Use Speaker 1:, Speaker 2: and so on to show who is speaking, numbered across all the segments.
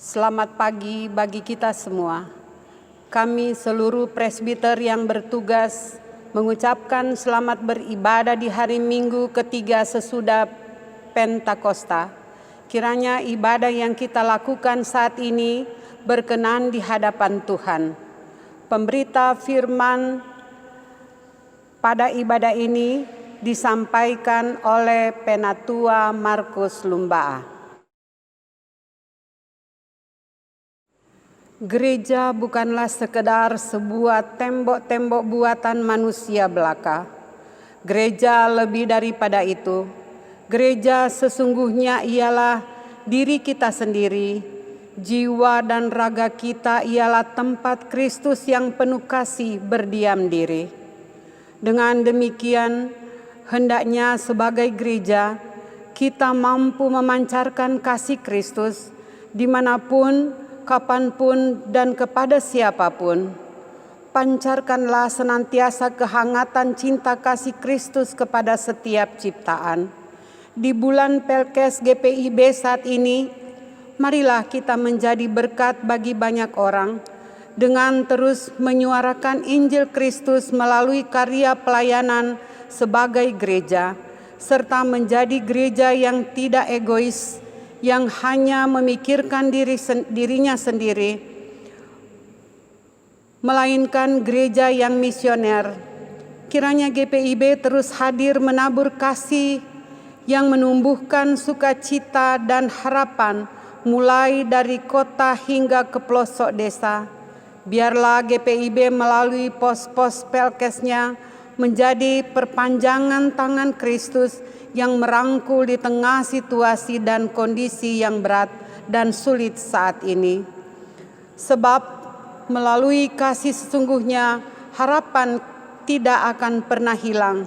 Speaker 1: Selamat pagi bagi kita semua. Kami seluruh presbiter yang bertugas mengucapkan selamat beribadah di hari Minggu ketiga sesudah Pentakosta. Kiranya ibadah yang kita lakukan saat ini berkenan di hadapan Tuhan. Pemberita firman pada ibadah ini disampaikan oleh Penatua Markus Lumbaa. Gereja bukanlah sekedar sebuah tembok-tembok buatan manusia belaka. Gereja lebih daripada itu. Gereja sesungguhnya ialah diri kita sendiri. Jiwa dan raga kita ialah tempat Kristus yang penuh kasih berdiam diri. Dengan demikian, hendaknya sebagai gereja, kita mampu memancarkan kasih Kristus dimanapun, kapanpun, dan kepada siapapun. Pancarkanlah senantiasa kehangatan cinta kasih Kristus kepada setiap ciptaan. Di bulan Pelkes GPIB saat ini, marilah kita menjadi berkat bagi banyak orang dengan terus menyuarakan Injil Kristus melalui karya pelayanan sebagai gereja, serta menjadi gereja yang tidak egois, yang hanya memikirkan dirinya sendiri, melainkan gereja yang misioner. Kiranya GPIB terus hadir menabur kasih yang menumbuhkan sukacita dan harapan mulai dari kota hingga ke pelosok desa. Biarlah GPIB melalui pos-pos Pelkesnya menjadi perpanjangan tangan Kristus yang merangkul di tengah situasi dan kondisi yang berat dan sulit saat ini. Sebab melalui kasih sesungguhnya, harapan tidak akan pernah hilang.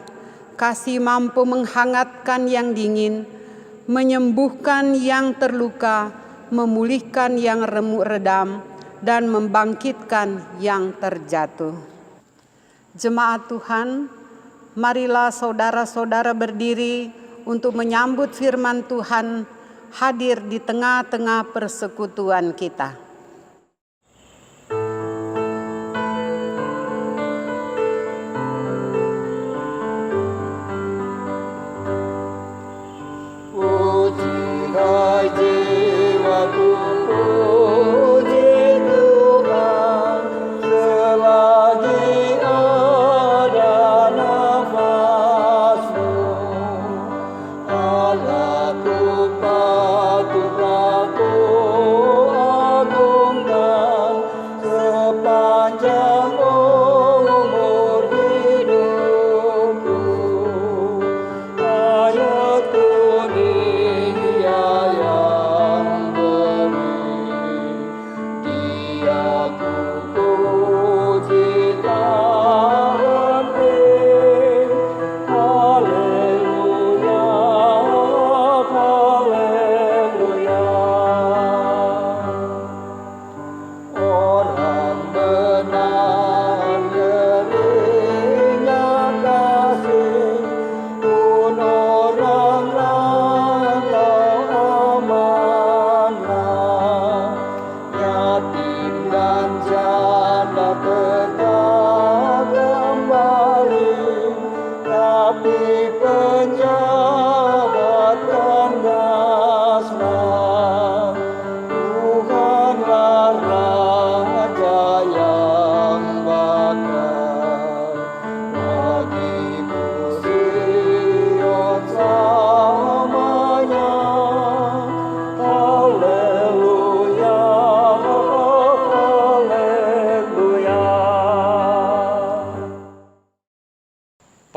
Speaker 1: Kasih mampu menghangatkan yang dingin, menyembuhkan yang terluka, memulihkan yang remuk redam, dan membangkitkan yang terjatuh. Jemaat Tuhan, marilah saudara-saudara berdiri untuk menyambut firman Tuhan hadir di tengah-tengah persekutuan kita.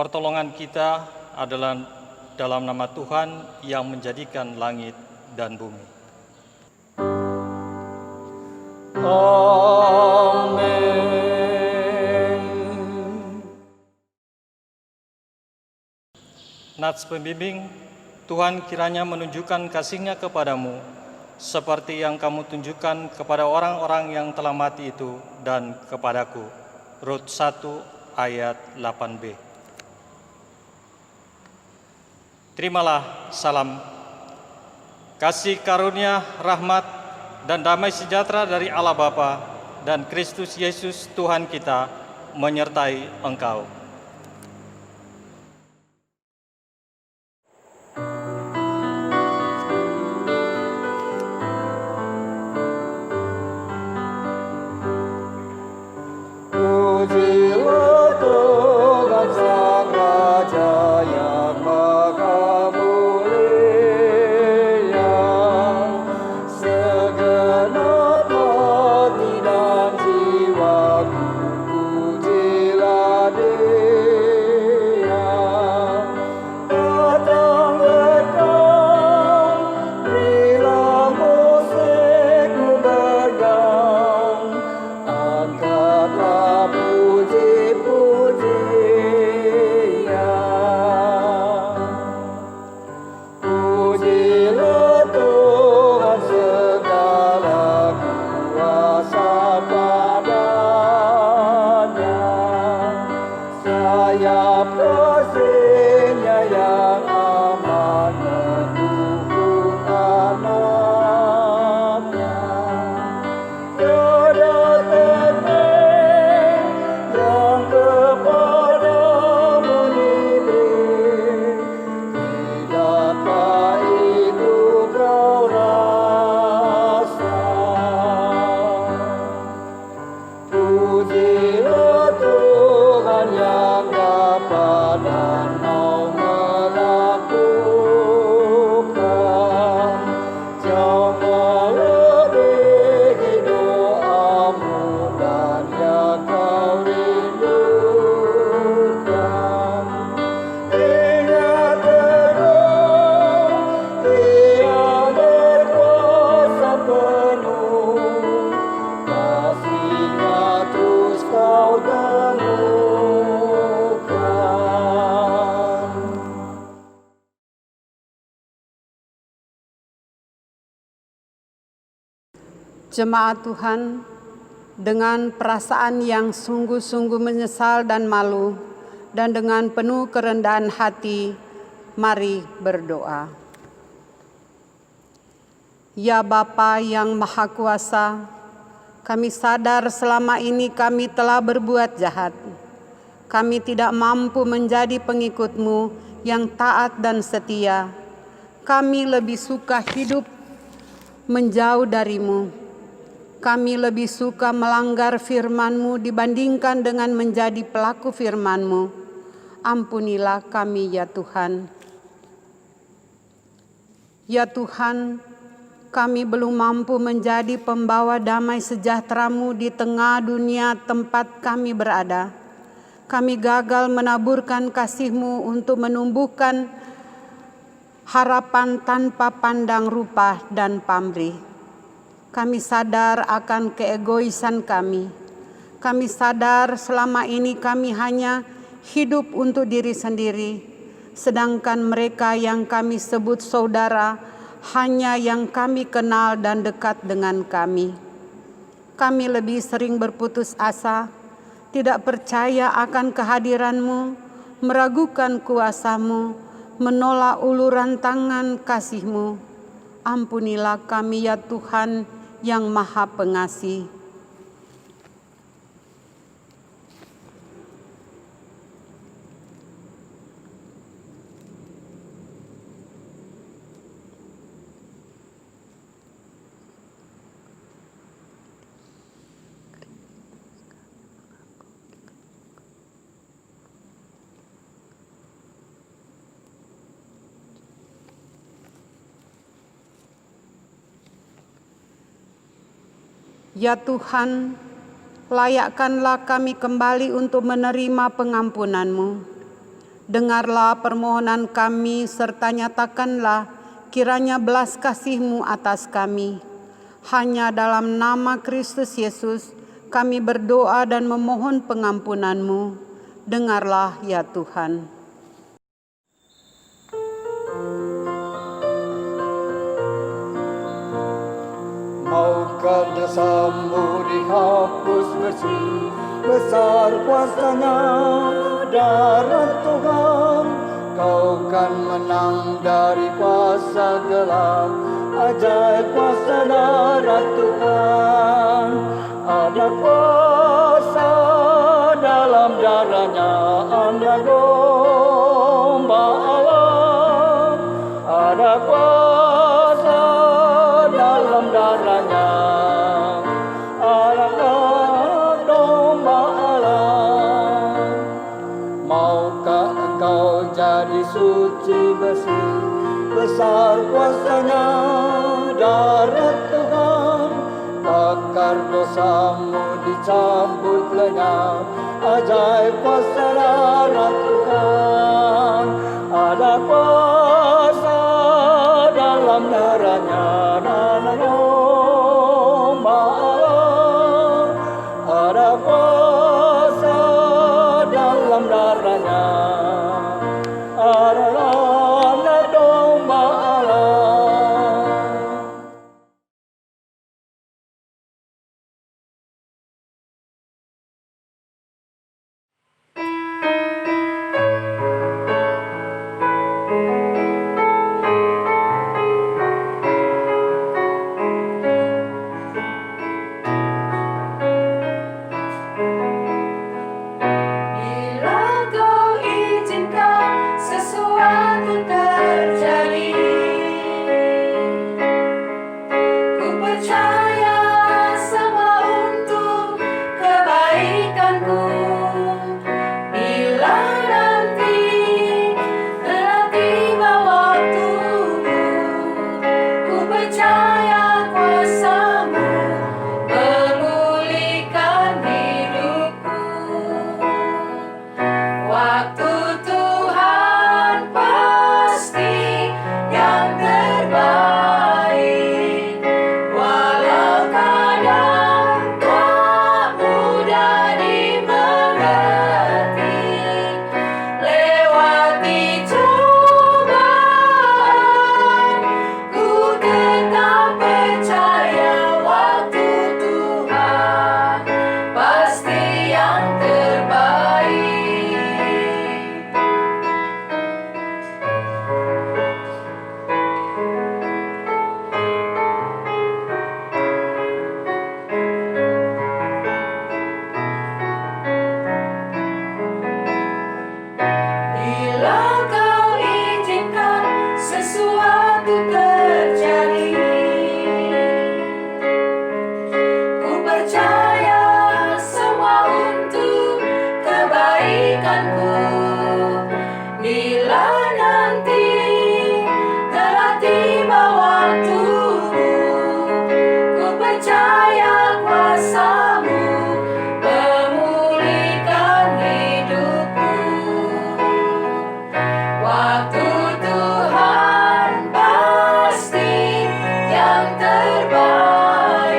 Speaker 2: Pertolongan kita adalah dalam nama Tuhan yang menjadikan langit dan bumi. Amin. Nats pembimbing, Tuhan kiranya menunjukkan kasih-Nya kepadamu, seperti yang kamu tunjukkan kepada orang-orang yang telah mati itu dan kepadaku. Rut 1 ayat 8b. Terimalah salam kasih karunia, rahmat, dan damai sejahtera dari Allah Bapa dan Kristus Yesus Tuhan kita menyertai engkau.
Speaker 3: Pujilah Tuhan Sang Raja yang Maha Mulia, segenap hati dan jiwaku pujilah Dia. Datanglah kau, berilah musikmu bergaung, angkatlah puji-pujian. Pujilah Tuhan segala kuasa padanya, sayap kasih-Nya yang aman mendukung anaknya. Tiada tenteng yang kepadamu diberi, tidakkah itu kau rasa? Pujilah Tuhan yang dapat dan mau melakukan, jauh melebihi doamu dan yang kau rindukan. Ingat terus, Dia berkuasa penuh, kasih-Nya terus kau temukan.
Speaker 1: Jemaat Tuhan, dengan perasaan yang sungguh-sungguh menyesal dan malu, dan dengan penuh kerendahan hati, mari berdoa. Ya Bapa yang Maha Kuasa, kami sadar selama ini kami telah berbuat jahat. Kami tidak mampu menjadi pengikut-Mu yang taat dan setia. Kami lebih suka hidup menjauh dari-Mu. Kami lebih suka melanggar firman-Mu dibandingkan dengan menjadi pelaku firman-Mu. Ampunilah kami ya Tuhan. Ya Tuhan, kami belum mampu menjadi pembawa damai sejahtera-Mu di tengah dunia tempat kami berada. Kami gagal menaburkan kasih-Mu untuk menumbuhkan harapan tanpa pandang rupa dan pamrih. Kami sadar akan keegoisan kami. Kami sadar selama ini kami hanya hidup untuk diri sendiri, sedangkan mereka yang kami sebut saudara hanya yang kami kenal dan dekat dengan kami. Kami lebih sering berputus asa, tidak percaya akan kehadiran-Mu, meragukan kuasa-Mu, menolak uluran tangan kasih-Mu. Ampunilah kami ya Tuhan yang Maha Pengasih. Ya Tuhan, layakkanlah kami kembali untuk menerima pengampunan-Mu. Dengarlah permohonan kami serta nyatakanlah kiranya belas kasih-Mu atas kami. Hanya dalam nama Kristus Yesus kami berdoa dan memohon pengampunan-Mu. Dengarlah ya Tuhan.
Speaker 3: Maukah dosamu dihapus bersih, besar kuasa-Nya darah Tuhan, Engkau kan menang dari kuasa gelap, ajaib kuasa darah Tuhan. Ada kuasa dalam darahnya anak domba Allah. Ada kuasa dalam darahnya anak domba Allah. Maukah engkau jadi suci bersih, besar kuasanya darah Tuhan. Bakar dosamu dicabut lenyap, ajaib kuasa darah Tuhan. Ada kuasa dalam darahnya anak domba Allah. Ada kuasa dalam darahnya anak domba Allah.
Speaker 4: Bila kau izinkan sesuatu terjadi, ku percaya semua untuk kebaikanku. Bila nanti telah tiba waktumu, ku percaya kuasamu memulihkan hidupku. Waktu Tuhan pasti yang terbaik, walau kadang tak mudah dimengerti. Lewati cobaan, ku tetap percaya waktu Tuhan pasti yang terbaik. Bila kau izinkan sesuatu terjadi, ku percaya semua untuk kebaikanku. Bila nanti telah tiba waktumu, ku percaya kuasamu memulihkan hidupku. Waktu Tuhan pasti yang terbaik,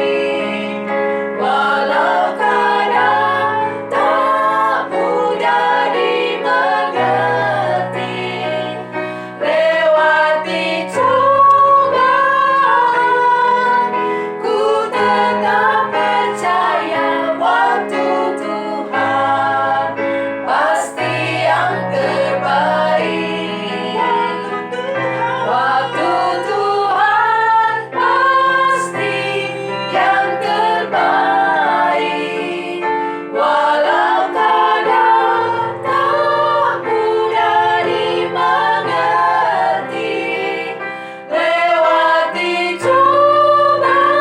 Speaker 4: walau kadang tak mudah dimengerti. Lewati cobaan, ku tetap percaya waktu Tuhan pasti yang terbaik. Waktu Tuhan pasti yang terbaik, walau kadang tak mudah dimengerti. Lewati cobaan,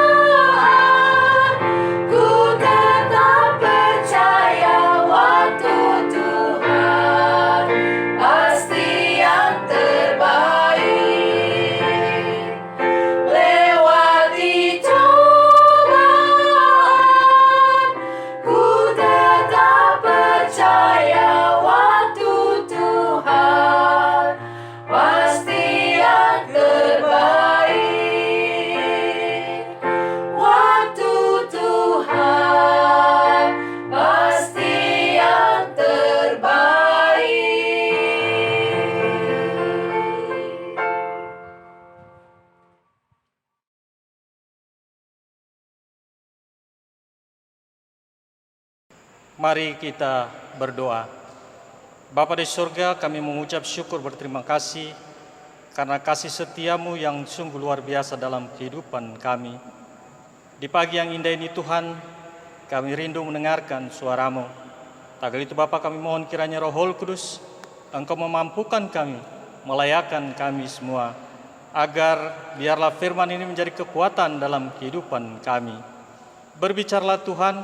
Speaker 4: ku tetap percaya waktu Tuhan pasti yang terbaik. Lewati cobaan, ku tetap percaya waktu Tuhan pasti yang terbaik. Waktu Tuhan pasti yang terbaik.
Speaker 2: Mari kita berdoa. Bapa di surga, kami mengucap syukur berterima kasih karena kasih setiamu yang sungguh luar biasa dalam kehidupan kami. Di pagi yang indah ini Tuhan, kami rindu mendengarkan suara-Mu. Tagal itu Bapa, kami mohon kiranya Roh Kudus, Engkau memampukan kami, melayakkan kami semua, agar biarlah firman ini menjadi kekuatan dalam kehidupan kami. Berbicaralah Tuhan,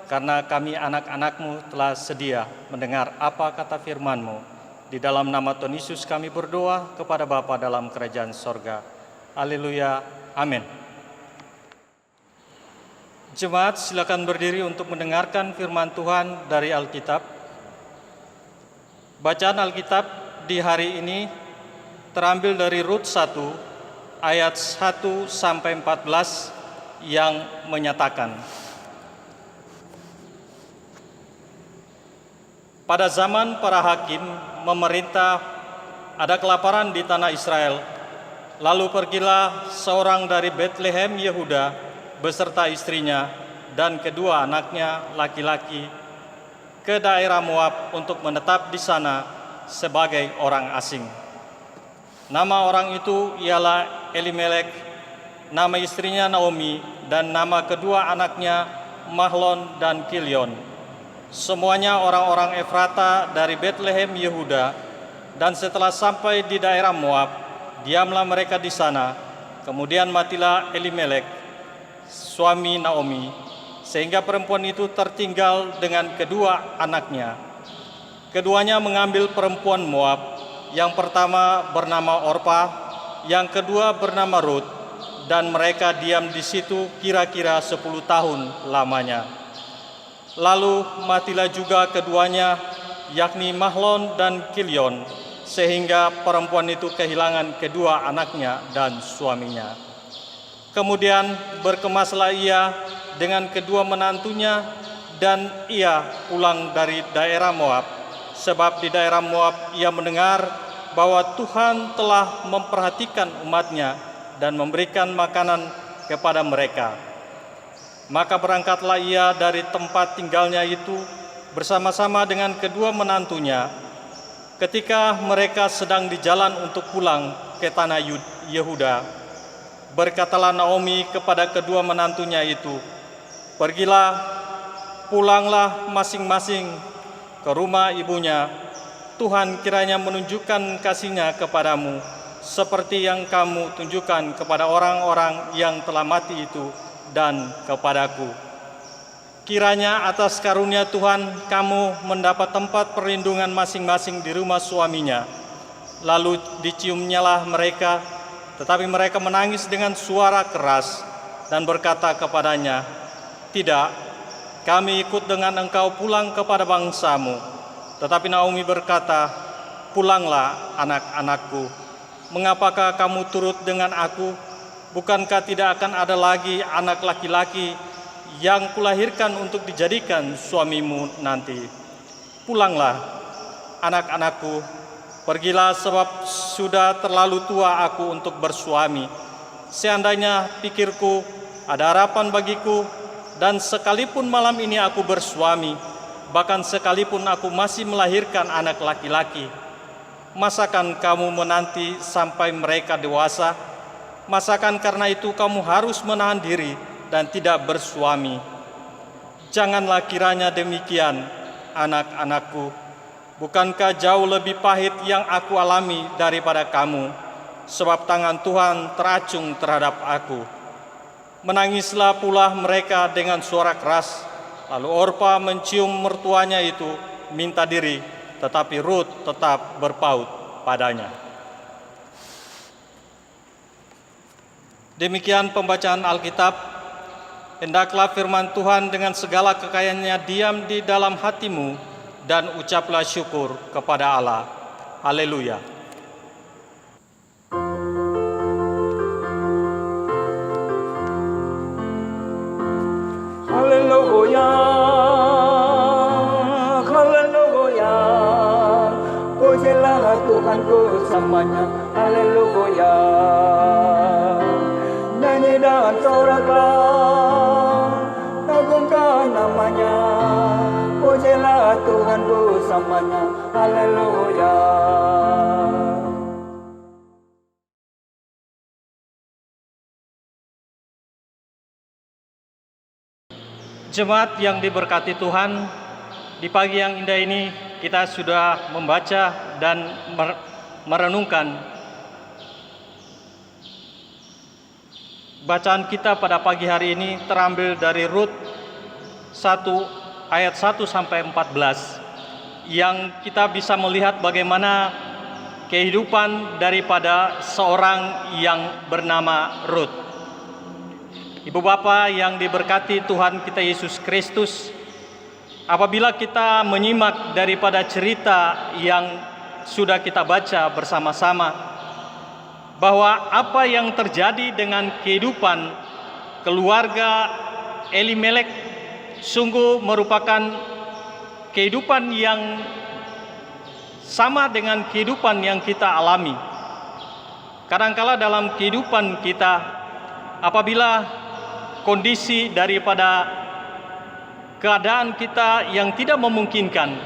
Speaker 2: karena kami anak-anak-Mu telah sedia mendengar apa kata firman-Mu. Di dalam nama Tuhan Yesus kami berdoa kepada Bapa dalam kerajaan sorga. Haleluya, amin. Jemaat, silakan berdiri untuk mendengarkan firman Tuhan dari Alkitab. Bacaan Alkitab di hari ini terambil dari Rut 1 ayat 1 sampai 14 yang menyatakan, pada zaman para hakim memerintah, ada kelaparan di tanah Israel. Lalu pergilah seorang dari Betlehem Yehuda beserta istrinya dan kedua anaknya laki-laki ke daerah Moab untuk menetap di sana sebagai orang asing. Nama orang itu ialah Elimelek, nama istrinya Naomi, dan nama kedua anaknya Mahlon dan Kilion. Semuanya orang-orang Efrata dari Betlehem Yehuda, dan setelah sampai di daerah Moab, diamlah mereka di sana. Kemudian matilah Elimelek, suami Naomi, sehingga perempuan itu tertinggal dengan kedua anaknya. Keduanya mengambil perempuan Moab, yang pertama bernama Orpa, yang kedua bernama Rut, dan mereka diam di situ kira-kira 10 tahun lamanya. Lalu matilah juga keduanya, yakni Mahlon dan Kilion, sehingga perempuan itu kehilangan kedua anaknya dan suaminya. Kemudian berkemaslah ia dengan kedua menantunya, dan ia pulang dari daerah Moab, sebab di daerah Moab ia mendengar bahwa Tuhan telah memperhatikan umatnya dan memberikan makanan kepada mereka. Maka berangkatlah ia dari tempat tinggalnya itu bersama-sama dengan kedua menantunya. Ketika mereka sedang di jalan untuk pulang ke tanah Yehuda, berkatalah Naomi kepada kedua menantunya itu, "Pergilah, pulanglah masing-masing ke rumah ibunya. Tuhan kiranya menunjukkan kasih-Nya kepadamu, seperti yang kamu tunjukkan kepada orang-orang yang telah mati itu dan kepadaku. Kiranya atas karunia Tuhan kamu mendapat tempat perlindungan masing-masing di rumah suaminya." Lalu diciumnyalah mereka, tetapi mereka menangis dengan suara keras dan berkata kepadanya, "Tidak, kami ikut dengan engkau pulang kepada bangsamu." Tetapi Naomi berkata, "Pulanglah anak-anakku, mengapakah kamu turut dengan aku? Bukankah tidak akan ada lagi anak laki-laki yang kulahirkan untuk dijadikan suamimu nanti? Pulanglah, anak-anakku, pergilah, sebab sudah terlalu tua aku untuk bersuami. Seandainya pikirku ada harapan bagiku, dan sekalipun malam ini aku bersuami, bahkan sekalipun aku masih melahirkan anak laki-laki, masakan kamu menanti sampai mereka dewasa? Masakan karena itu kamu harus menahan diri dan tidak bersuami? Janganlah kiranya demikian, anak-anakku. Bukankah jauh lebih pahit yang aku alami daripada kamu? Sebab tangan Tuhan teracung terhadap aku." Menangislah pula mereka dengan suara keras. Lalu Orpa mencium mertuanya itu, minta diri, tetapi Rut tetap berpaut padanya. Demikian pembacaan Alkitab. Hendaklah firman Tuhan dengan segala kekayaannya diam di dalam hatimu, dan ucaplah syukur kepada Allah. Haleluya.
Speaker 3: Haleluya, haleluya, pujilah Tuhan bersamanya. Haleluya, nyanyi dan soraklah, agungkan namanya. Pujilah Tuhan bersamanya. Haleluya.
Speaker 2: Jemaat yang diberkati Tuhan, di pagi yang indah ini kita sudah membaca dan merenungkan. Bacaan kita pada pagi hari ini terambil dari Rut 1 ayat 1 sampai 14, yang kita bisa melihat bagaimana kehidupan daripada seorang yang bernama Rut. Ibu Bapak yang diberkati Tuhan kita Yesus Kristus, apabila kita menyimak daripada cerita yang sudah kita baca bersama-sama, bahwa apa yang terjadi dengan kehidupan keluarga Elimelek sungguh merupakan kehidupan yang sama dengan kehidupan yang kita alami. Kadangkala dalam kehidupan kita, apabila kondisi daripada keadaan kita yang tidak memungkinkan,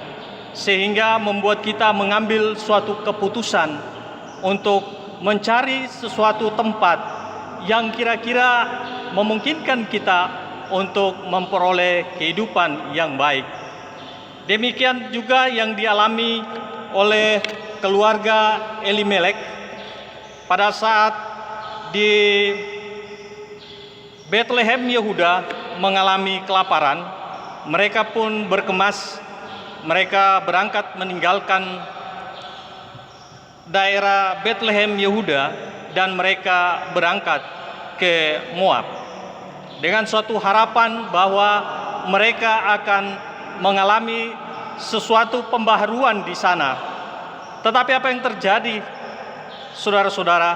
Speaker 2: sehingga membuat kita mengambil suatu keputusan untuk mencari sesuatu tempat yang kira-kira memungkinkan kita untuk memperoleh kehidupan yang baik. Demikian juga yang dialami oleh keluarga Elimelek pada saat di Bethlehem Yehuda mengalami kelaparan. Mereka pun berkemas, mereka berangkat meninggalkan daerah Bethlehem Yehuda dan mereka berangkat ke Moab dengan suatu harapan bahwa mereka akan mengalami sesuatu pembaharuan di sana. Tetapi apa yang terjadi, saudara-saudara,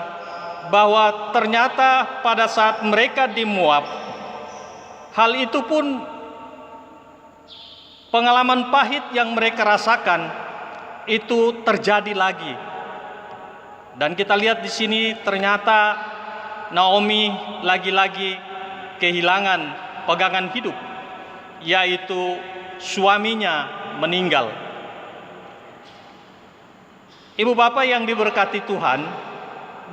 Speaker 2: bahwa ternyata pada saat mereka di Moab, hal itu pun pengalaman pahit yang mereka rasakan itu terjadi lagi. Dan kita lihat di sini ternyata Naomi lagi-lagi kehilangan pegangan hidup, yaitu suaminya meninggal. Ibu bapak yang diberkati Tuhan,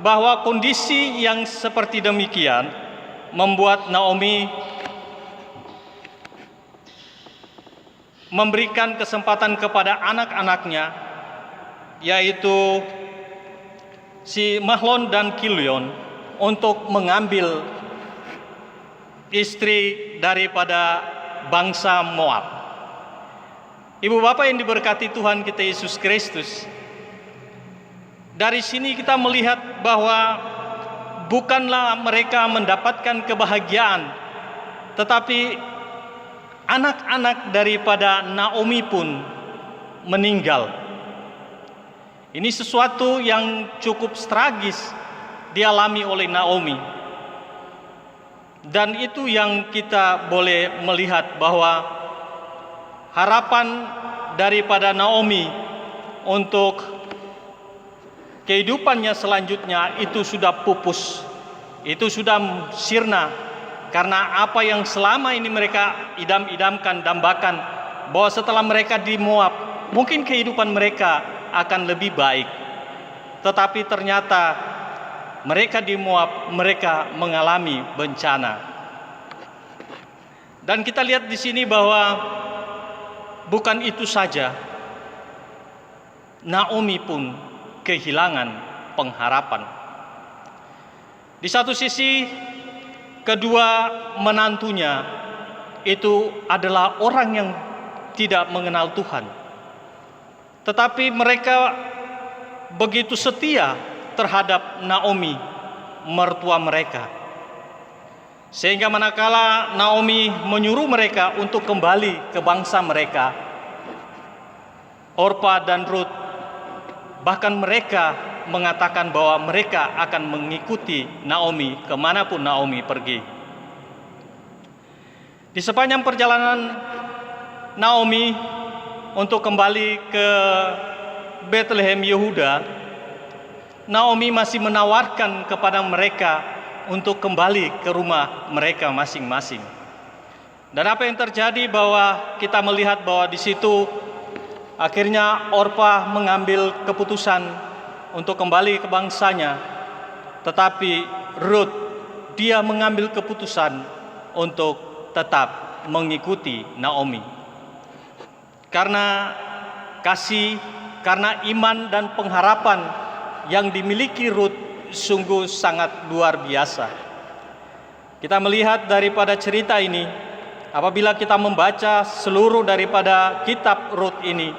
Speaker 2: bahwa kondisi yang seperti demikian membuat Naomi memberikan kesempatan kepada anak-anaknya, yaitu si Mahlon dan Kilion, untuk mengambil istri daripada bangsa Moab. Ibu bapak yang diberkati Tuhan kita Yesus Kristus, dari sini kita melihat bahwa bukanlah mereka mendapatkan kebahagiaan, tetapi anak-anak daripada Naomi pun meninggal. Ini sesuatu yang cukup tragis dialami oleh Naomi. Dan itu yang kita boleh melihat bahwa harapan daripada Naomi untuk kehidupannya selanjutnya itu sudah pupus, itu sudah sirna, karena apa yang selama ini mereka idam-idamkan, dambakan, bahwa setelah mereka di Moab, mungkin kehidupan mereka akan lebih baik. Tetapi ternyata mereka di Moab, mereka mengalami bencana. Dan kita lihat di sini bahwa bukan itu saja, Naomi pun kehilangan pengharapan. Di satu sisi, kedua menantunya itu adalah orang yang tidak mengenal Tuhan, tetapi mereka begitu setia terhadap Naomi, mertua mereka, sehingga manakala Naomi menyuruh mereka untuk kembali ke bangsa mereka, Orpa dan Rut, bahkan mereka mengatakan bahwa mereka akan mengikuti Naomi kemanapun Naomi pergi. Di sepanjang perjalanan Naomi untuk kembali ke Bethlehem Yehuda, Naomi masih menawarkan kepada mereka untuk kembali ke rumah mereka masing-masing. Dan apa yang terjadi bahwa kita melihat bahwa di situ akhirnya Orpa mengambil keputusan untuk kembali ke bangsanya, tetapi Ruth, dia mengambil keputusan untuk tetap mengikuti Naomi. Karena kasih, karena iman dan pengharapan yang dimiliki Ruth sungguh sangat luar biasa. Kita melihat daripada cerita ini, apabila kita membaca seluruh daripada kitab Ruth ini,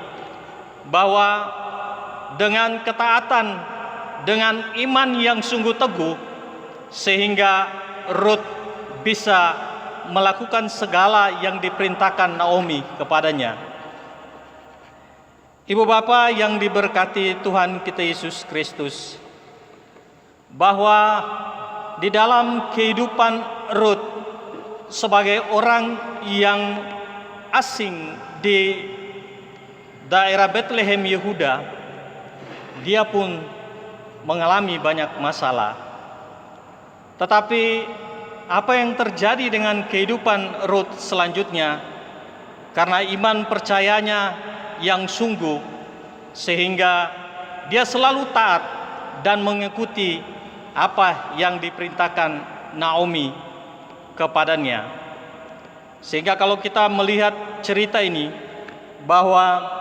Speaker 2: bahwa dengan ketaatan, dengan iman yang sungguh teguh, sehingga Ruth bisa melakukan segala yang diperintahkan Naomi kepadanya. Ibu Bapa yang diberkati Tuhan kita Yesus Kristus, bahwa di dalam kehidupan Ruth sebagai orang yang asing di daerah Bethlehem Yehuda, dia pun mengalami banyak masalah. Tetapi apa yang terjadi dengan kehidupan Ruth selanjutnya, karena iman percayanya yang sungguh, sehingga dia selalu taat dan mengikuti apa yang diperintahkan Naomi kepadanya. Sehingga kalau kita melihat cerita ini, bahwa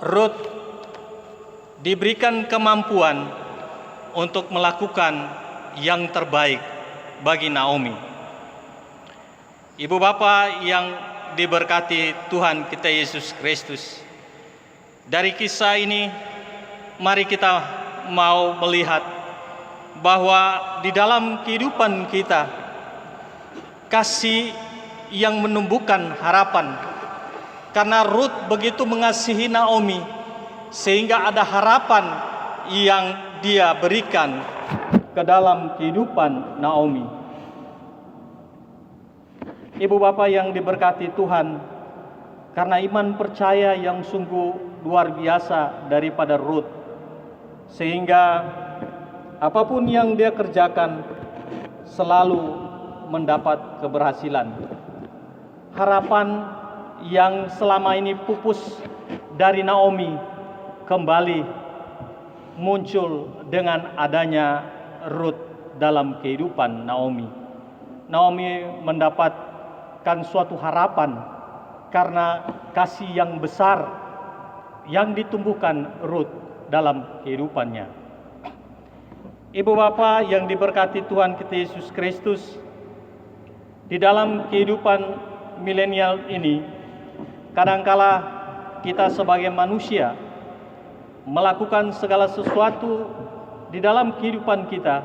Speaker 2: Ruth diberikan kemampuan untuk melakukan yang terbaik bagi Naomi. Ibu Bapa yang diberkati Tuhan kita Yesus Kristus, dari kisah ini mari kita mau melihat bahwa di dalam kehidupan kita, kasih yang menumbuhkan harapan. Karena Ruth begitu mengasihi Naomi, sehingga ada harapan yang dia berikan ke dalam kehidupan Naomi. Ibu Bapa yang diberkati Tuhan, karena iman percaya yang sungguh luar biasa daripada Ruth, sehingga apapun yang dia kerjakan selalu mendapat keberhasilan. Harapan yang selama ini pupus dari Naomi kembali muncul dengan adanya Ruth dalam kehidupan Naomi. Naomi mendapatkan suatu harapan karena kasih yang besar yang ditumbuhkan Ruth dalam kehidupannya. Ibu Bapa yang diberkati Tuhan kita Yesus Kristus, di dalam kehidupan milenial ini, kadangkala kita sebagai manusia melakukan segala sesuatu di dalam kehidupan kita,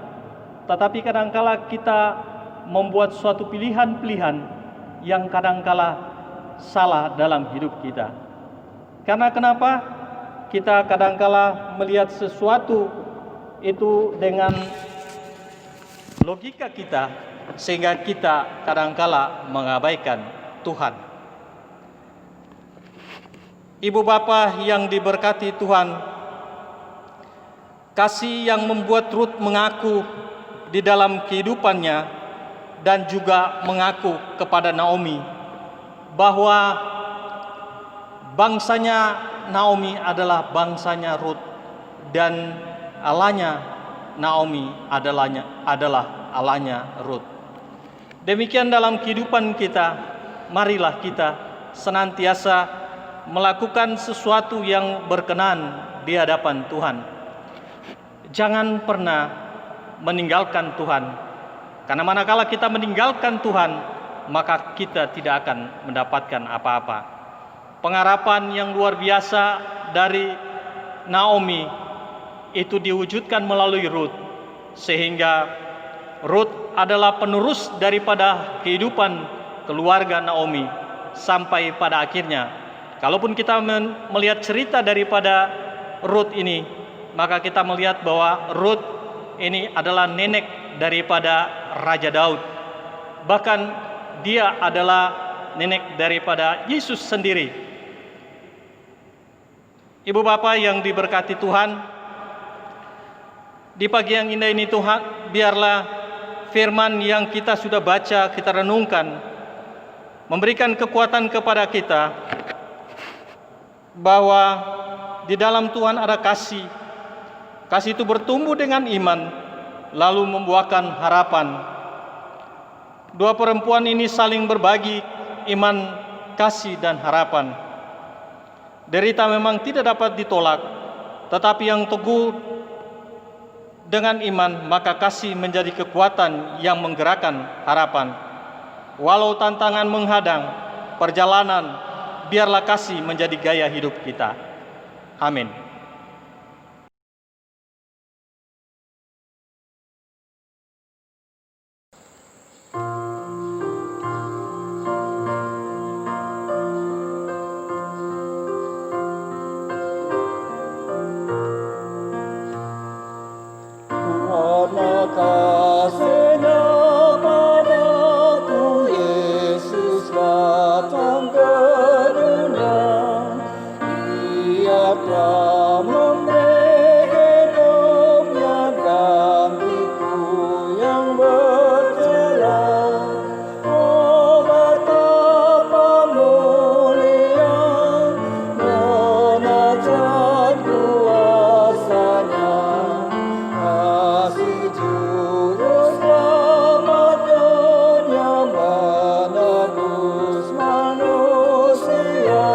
Speaker 2: tetapi kadangkala kita membuat suatu pilihan-pilihan yang kadangkala salah dalam hidup kita. Karena kenapa? Kita kadangkala melihat sesuatu itu dengan logika kita, sehingga kita kadangkala mengabaikan Tuhan. Ibu Bapa yang diberkati Tuhan, kasih yang membuat Ruth mengaku di dalam kehidupannya dan juga mengaku kepada Naomi bahwa bangsanya Naomi adalah bangsanya Ruth dan Allahnya Naomi adalah Allahnya Ruth. Demikian dalam kehidupan kita, marilah kita senantiasa melakukan sesuatu yang berkenan di hadapan Tuhan. Jangan pernah meninggalkan Tuhan, karena manakala kita meninggalkan Tuhan, maka kita tidak akan mendapatkan apa-apa. Pengharapan yang luar biasa dari Naomi itu diwujudkan melalui Ruth, sehingga Ruth adalah penerus daripada kehidupan keluarga Naomi sampai pada akhirnya. Kalaupun kita melihat cerita daripada Ruth ini, maka kita melihat bahwa Ruth ini adalah nenek daripada Raja Daud. Bahkan dia adalah nenek daripada Yesus sendiri. Ibu Bapa yang diberkati Tuhan, di pagi yang indah ini Tuhan, biarlah firman yang kita sudah baca, kita renungkan, memberikan kekuatan kepada kita bahwa di dalam Tuhan ada kasih. Kasih itu bertumbuh dengan iman, lalu membuahkan harapan. Dua perempuan ini saling berbagi iman, kasih, dan harapan. Derita memang tidak dapat ditolak, tetapi yang teguh dengan iman, maka kasih menjadi kekuatan yang menggerakkan harapan. Walau tantangan menghadang perjalanan, biarlah kasih menjadi gaya hidup kita. Amin.
Speaker 3: Karena kasih-Nya padaku, Yesus datang ke dunia. Ia telah memberi hidupnya gantiku yang bercela. Oh, betapa mulia dan ajaib kuasa-Nya. Kasih Juru Selamat dunia menebus manusia.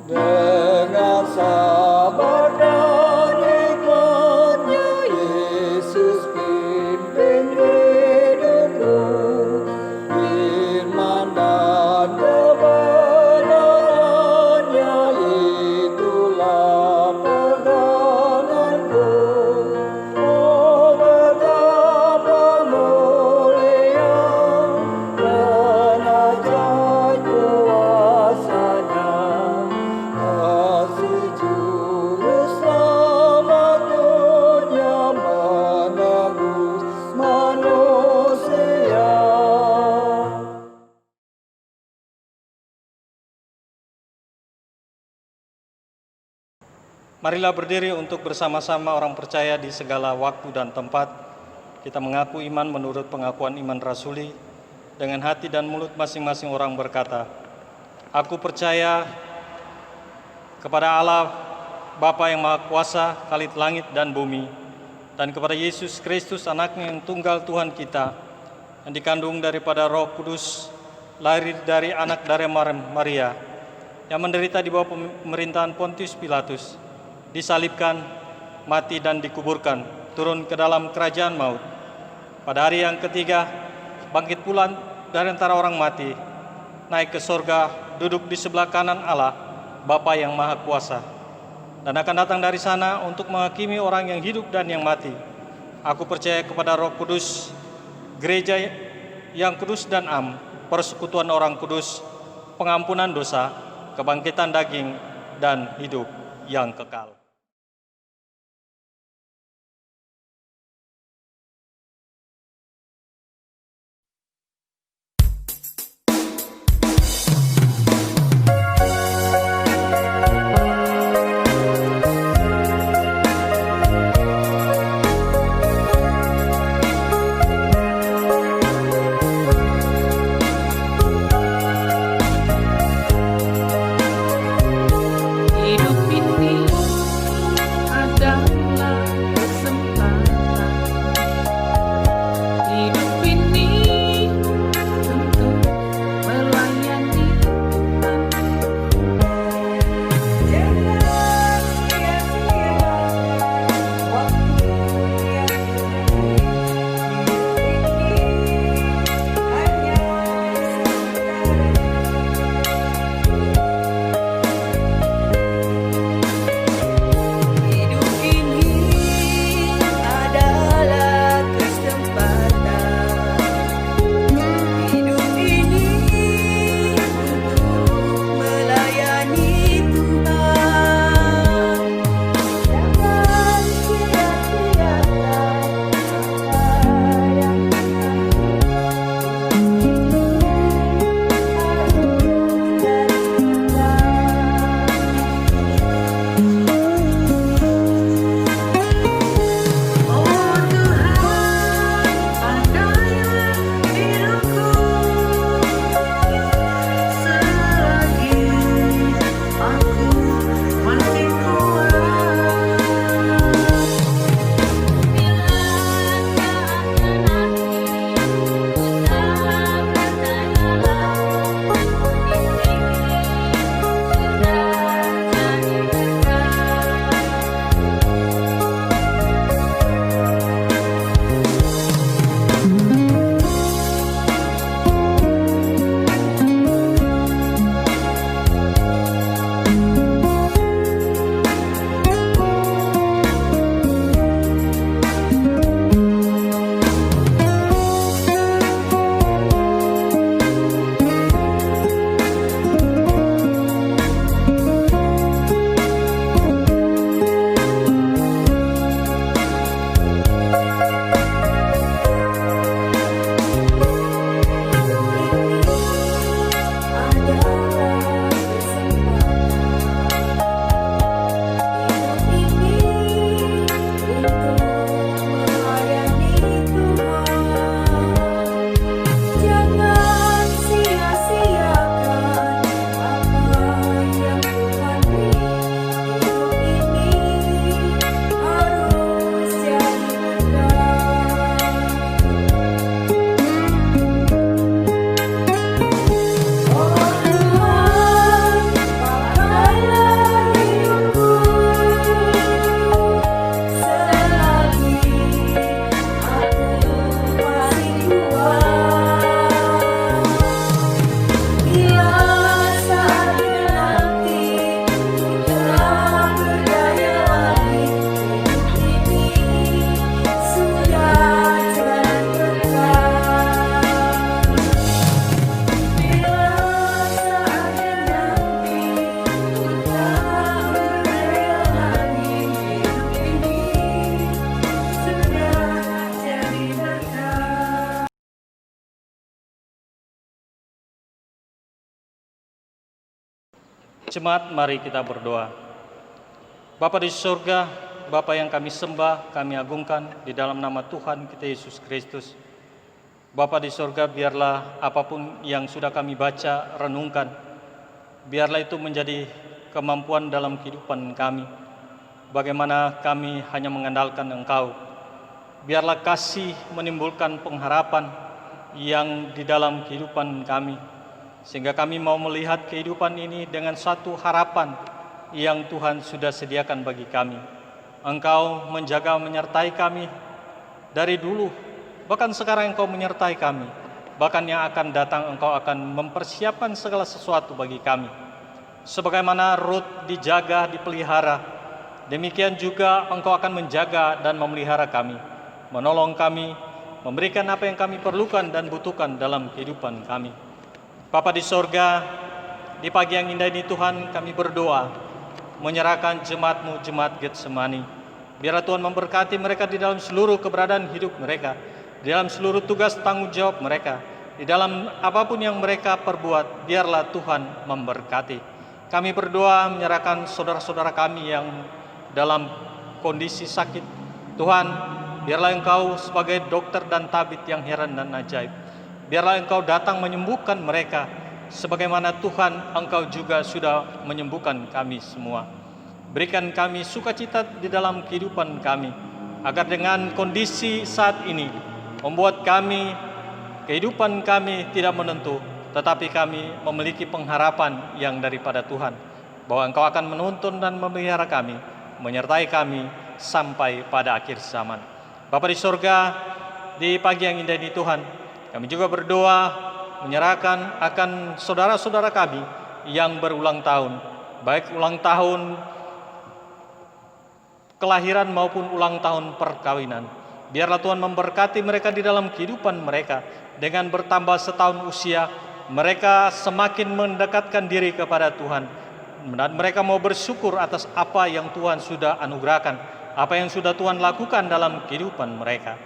Speaker 3: Dengan sabar dan hikmat-Nya, Yesus pimpin hidupku. Firman dan kebenaran-Nya, itulah peganganku. Oh, betapa mulia dan ajaib kuasa-Nya. Kasih Juru Selamat dunia menebus manusia.
Speaker 2: Marilah berdiri untuk bersama-sama orang percaya di segala waktu dan tempat. Kita mengaku iman menurut pengakuan iman rasuli. Dengan hati dan mulut masing-masing orang berkata, Aku percaya kepada Allah, Bapa yang Maha Kuasa, Khalid langit dan bumi, dan kepada Yesus Kristus, Anaknya yang tunggal Tuhan kita, yang dikandung daripada Roh Kudus, lahir dari anak dari Maria, yang menderita di bawah pemerintahan Pontius Pilatus, disalibkan, mati dan dikuburkan, turun ke dalam kerajaan maut. Pada hari yang ketiga, bangkit pula dari antara orang mati, naik ke sorga, duduk di sebelah kanan Allah, Bapa yang Maha Kuasa, dan akan datang dari sana untuk menghakimi orang yang hidup dan yang mati. Aku percaya kepada Roh Kudus, gereja yang kudus dan am, persekutuan orang kudus, pengampunan dosa, kebangkitan daging, dan hidup yang kekal.
Speaker 5: Hidup ini
Speaker 2: Jemaat, mari kita berdoa. Bapa di surga, Bapa yang kami sembah, kami agungkan di dalam nama Tuhan kita Yesus Kristus. Bapa di surga, biarlah apapun yang sudah kami baca, renungkan, biarlah itu menjadi kemampuan dalam kehidupan kami. Bagaimana kami hanya mengandalkan Engkau. Biarlah kasih menimbulkan pengharapan yang di dalam kehidupan kami, sehingga kami mau melihat kehidupan ini dengan satu harapan yang Tuhan sudah sediakan bagi kami. Engkau menjaga menyertai kami dari dulu, bahkan sekarang Engkau menyertai kami. Bahkan yang akan datang Engkau akan mempersiapkan segala sesuatu bagi kami. Sebagaimana Ruth dijaga, dipelihara, demikian juga Engkau akan menjaga dan memelihara kami, menolong kami, memberikan apa yang kami perlukan dan butuhkan dalam kehidupan kami. Bapa di sorga, di pagi yang indah ini Tuhan, kami berdoa, menyerahkan jemaat-Mu, jemaat Getsemani. Biarlah Tuhan memberkati mereka di dalam seluruh keberadaan hidup mereka, di dalam seluruh tugas tanggung jawab mereka, di dalam apapun yang mereka perbuat, biarlah Tuhan memberkati. Kami berdoa menyerahkan saudara-saudara kami yang dalam kondisi sakit. Tuhan, biarlah Engkau sebagai dokter dan tabib yang heran dan ajaib. Biarlah Engkau datang menyembuhkan mereka, sebagaimana Tuhan Engkau juga sudah menyembuhkan kami semua. Berikan kami sukacita di dalam kehidupan kami, agar dengan kondisi saat ini membuat kami, kehidupan kami tidak menentu, tetapi kami memiliki pengharapan yang daripada Tuhan, bahwa Engkau akan menuntun dan memelihara kami, menyertai kami sampai pada akhir zaman. Bapa di sorga, di pagi yang indah ini Tuhan, kami juga berdoa menyerahkan akan saudara-saudara kami yang berulang tahun, baik ulang tahun kelahiran maupun ulang tahun perkawinan. Biarlah Tuhan memberkati mereka di dalam kehidupan mereka. Dengan bertambah setahun usia, mereka semakin mendekatkan diri kepada Tuhan. Dan mereka mau bersyukur atas apa yang Tuhan sudah anugerahkan, apa yang sudah Tuhan lakukan dalam kehidupan mereka.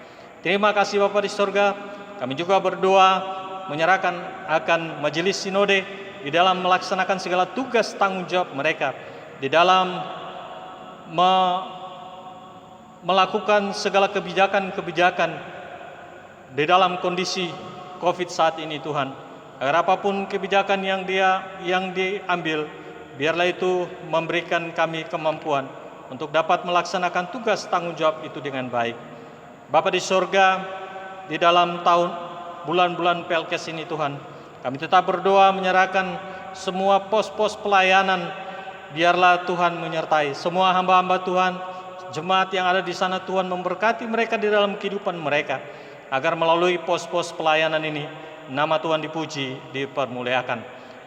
Speaker 2: Terima kasih Bapa di sorga. Kami juga berdoa menyerahkan akan majelis sinode di dalam melaksanakan segala tugas tanggung jawab mereka, di dalam melakukan segala kebijakan-kebijakan di dalam kondisi COVID saat ini Tuhan. Agar apapun kebijakan yang diambil, biarlah itu memberikan kami kemampuan untuk dapat melaksanakan tugas tanggung jawab itu dengan baik. Bapa di sorga, di dalam bulan-bulan Pelkes ini Tuhan, kami tetap berdoa menyerahkan semua pos-pos pelayanan. Biarlah Tuhan menyertai semua hamba-hamba Tuhan, jemaat yang ada di sana. Tuhan memberkati mereka di dalam kehidupan mereka, agar melalui pos-pos pelayanan ini nama Tuhan dipuji, dipermuliakan.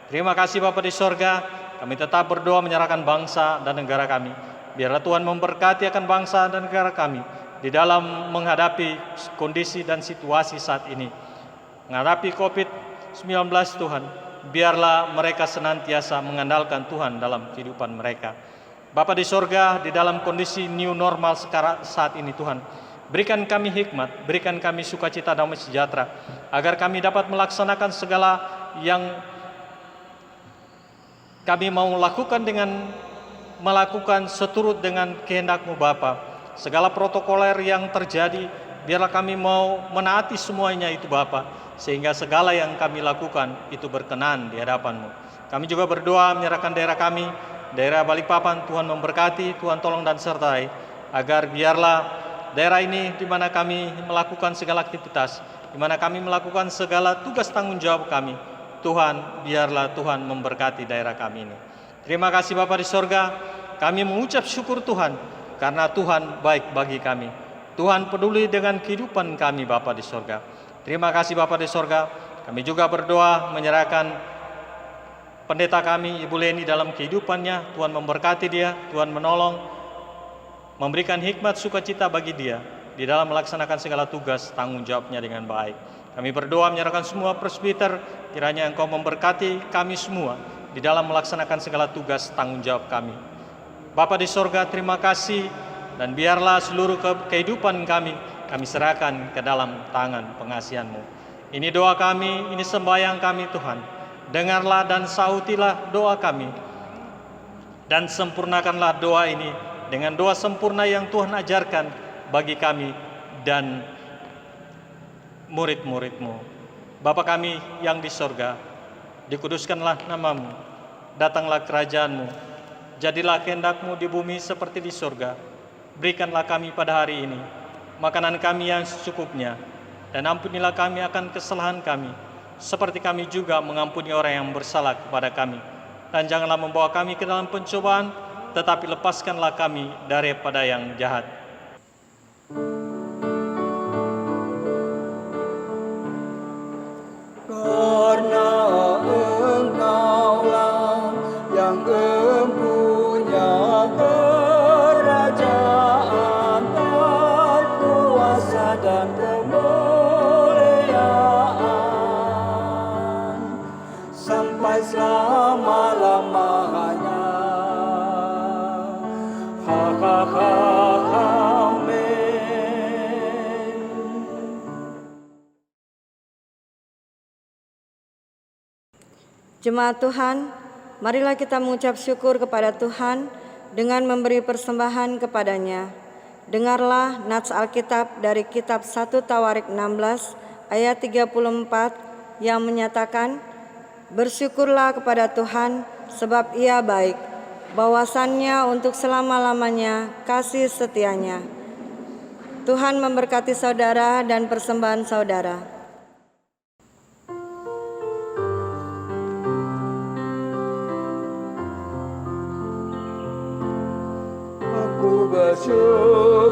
Speaker 2: Terima kasih Bapa di sorga. Kami tetap berdoa menyerahkan bangsa dan negara kami. Biarlah Tuhan memberkati akan bangsa dan negara kami di dalam menghadapi kondisi dan situasi saat ini. Menghadapi COVID-19 Tuhan, biarlah mereka senantiasa mengandalkan Tuhan dalam kehidupan mereka. Bapa di sorga, di dalam kondisi new normal sekarang saat ini Tuhan, berikan kami hikmat, berikan kami sukacita damai sejahtera, agar kami dapat melaksanakan segala yang kami mau lakukan dengan melakukan seturut dengan kehendak-Mu Bapa. Segala protokoler yang terjadi, biarlah kami mau menaati semuanya itu Bapa, sehingga segala yang kami lakukan itu berkenan di hadapan-Mu. Kami juga berdoa menyerahkan daerah kami, daerah Balikpapan. Tuhan memberkati, Tuhan tolong dan sertai, agar biarlah daerah ini di mana kami melakukan segala aktivitas, di mana kami melakukan segala tugas tanggung jawab kami, Tuhan, biarlah Tuhan memberkati daerah kami ini. Terima kasih Bapa di sorga, kami mengucap syukur Tuhan, karena Tuhan baik bagi kami. Tuhan peduli dengan kehidupan kami Bapa di sorga. Terima kasih Bapa di sorga. Kami juga berdoa menyerahkan pendeta kami Ibu Leni dalam kehidupannya. Tuhan memberkati dia, Tuhan menolong, memberikan hikmat sukacita bagi dia di dalam melaksanakan segala tugas tanggung jawabnya dengan baik. Kami berdoa menyerahkan semua presbiter, kiranya Engkau memberkati kami semua di dalam melaksanakan segala tugas tanggung jawab kami. Bapa di sorga, terima kasih, dan biarlah seluruh kehidupan kami serahkan ke dalam tangan pengasihan-Mu. Ini doa kami, ini sembahyang kami Tuhan. Dengarlah dan sautilah doa kami. Dan sempurnakanlah doa ini dengan doa sempurna yang Tuhan ajarkan bagi kami dan murid-murid-Mu. Bapa kami yang di sorga, dikuduskanlah nama-Mu, datanglah kerajaan-Mu, jadilah kehendak-Mu di bumi seperti di sorga. Berikanlah kami pada hari ini makanan kami yang secukupnya, dan ampunilah kami akan kesalahan kami, seperti kami juga mengampuni orang yang bersalah kepada kami. Dan janganlah membawa kami ke dalam pencobaan, tetapi lepaskanlah kami daripada yang jahat.
Speaker 3: Karena Engkaulah yang mempunyai kerajaan dan kuasa dan kemuliaan sampai selama-lamanya. Amin.
Speaker 5: Jemaat Tuhan, marilah kita mengucap syukur kepada Tuhan dengan memberi persembahan kepadanya. Dengarlah nats Alkitab dari kitab 1 Tawarik 16 ayat 34 yang menyatakan, "Bersyukurlah kepada Tuhan sebab Ia baik, bahwasannya untuk selama-lamanya kasih setianya." Tuhan memberkati saudara dan persembahan saudara.
Speaker 3: Aku bersyukur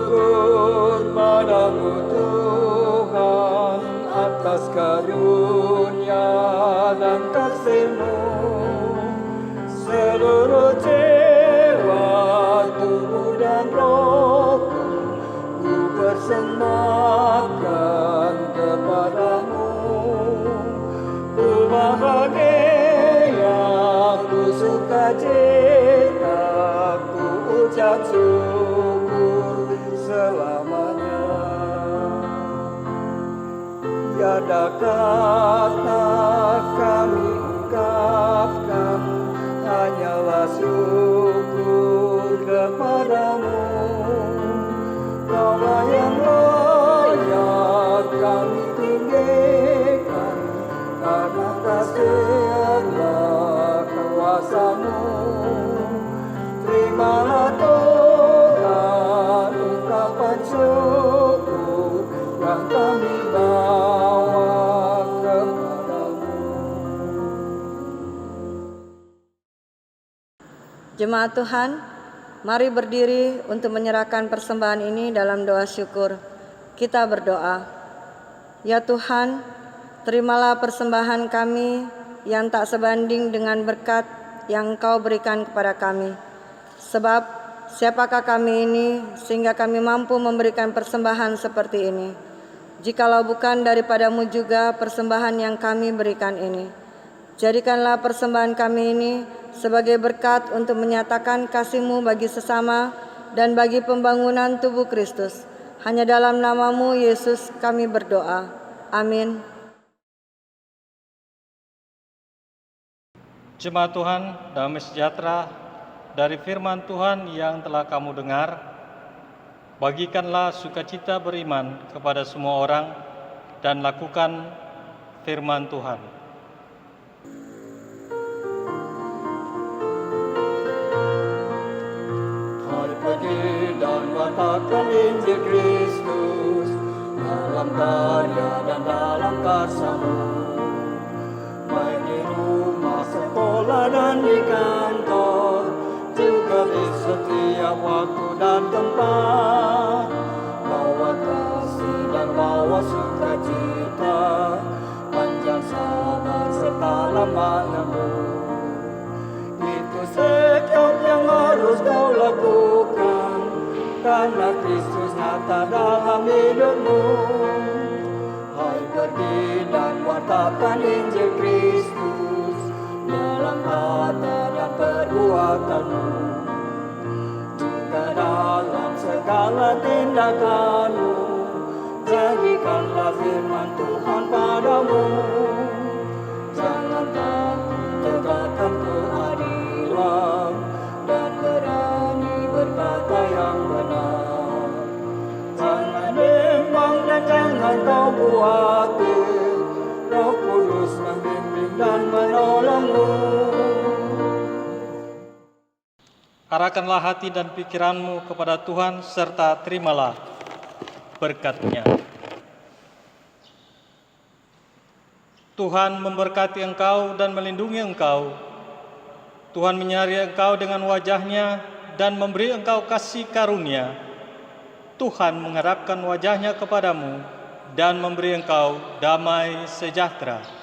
Speaker 3: padamu Tuhan atas karunia dan kasih-Mu. Seluruh jiwa, tubuh dan rohku ku persembahkan kepadamu. Ku bahagia, ku sukacita, ku ucap syukur selamanya. Tiada kata kami ungkapkan, hanyalah syukur kepadamu. Kaulah yang layak kami tinggikan, karena kasih-Nya kuasa-Mu. Terimalah Tuhan ungkapan syukur yang kami bawa kepadamu.
Speaker 5: Jemaat Tuhan, mari berdiri untuk menyerahkan persembahan ini dalam doa syukur. Kita berdoa. Ya Tuhan, terimalah persembahan kami yang tak sebanding dengan berkat yang Engkau berikan kepada kami. Sebab siapakah kami ini sehingga kami mampu memberikan persembahan seperti ini? Jikalau bukan daripada-Mu juga persembahan yang kami berikan ini. Jadikanlah persembahan kami ini sebagai berkat untuk menyatakan kasih-Mu bagi sesama dan bagi pembangunan tubuh Kristus. Hanya dalam nama-Mu Yesus kami berdoa. Amin.
Speaker 2: Jemaat Tuhan, damai sejahtera dari firman Tuhan yang telah kamu dengar, bagikanlah sukacita beriman kepada semua orang dan lakukan firman Tuhan.
Speaker 3: Mari pergi dan wartakan Injil Kristus dalam karya dan dalam karsa-Mu, baik di rumah, sekolah dan di kantor, juga di setiap waktu dan tempat. Bawa kasih dan bawa sukacita, panjang sabar serta lamanya-Mu. Itu setiap yang harus kau lakukan, karena Kristus nyata dalam hidup-Mu. Hai, pergi dan wartakan Injil Kristus dalam kata dan perbuatan-Mu, juga dalam segala tindakan-Mu. Jadikanlah firman Tuhan padamu. Jangan takut, tegakkan keadilan dan khawatir, Roh Kudus membimbing dan menolongmu.
Speaker 2: Arahkanlah hati dan pikiranmu kepada Tuhan serta terimalah berkat-Nya. Tuhan memberkati engkau dan melindungi engkau. Tuhan menyinari engkau dengan wajah-Nya dan memberi engkau kasih karunia. Tuhan menghadapkan wajah-Nya kepadamu dan memberi engkau damai sejahtera.